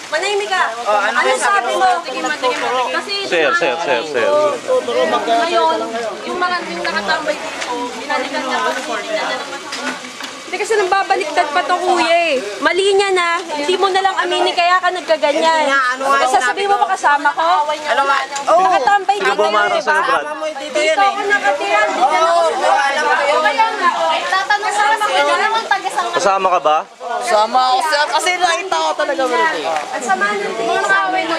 Manahimik ka. Ano sabi mo? Kasi Sir. ngayon, yung mga nakatambay dito, binalikan niya pag hindi na naman. Hindi kasi nababaliktad pa to kuya eh. Mali niya na, hindi mo na lang aminin kaya ka nagkaganyan. Kasi sasabihin mo ba kasama ko? Nakatambay dito yun, di ba? Dito ako nakatira, dito na ako sunod. Kaya nga, tatanong sa ako, Kasama ka ba? Sama ako sir, kasi nakita ko talaga meron. ang sama ng tingin sa away mo.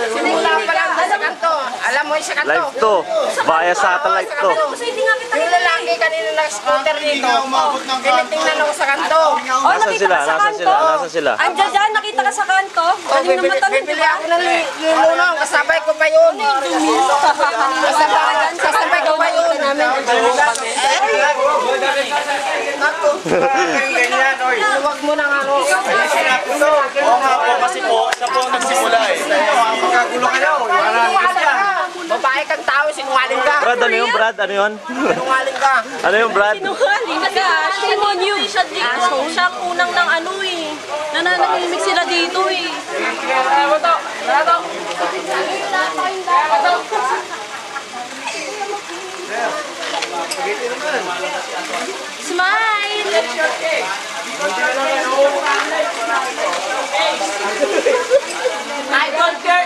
Simula pa lang sa kanto. Alam mo yung sa kanto. Live to. Via satellite to. Kasi hindi nga kita Yung lalaki kanina nag-scooter dito. Tinitingnan ako sa kanto. Oh, Nasaan nakita sila? ka sa Nasaan kanto. sila? Nasaan sila? Andiyan dyan, nakita ka sa kanto. Kanina matanong, di Bibili ba? ako ng lulunong. Kasabay ko pa yun. Kasabay ko pa yun. Huwag mo nang ano. Oo nga po, kasi po, siya po ang nagsimula eh. Magkagulo kayo. Babae kang tao, sinungaling ka. Brad, ano yun? Brad, ano yun? Sinungaling ka. Ano yung Brad? Sinungaling ka. Shame on you. Siya dito. Siya ang unang ng ano eh. Nananahimik sila dito eh. Smile! I conquer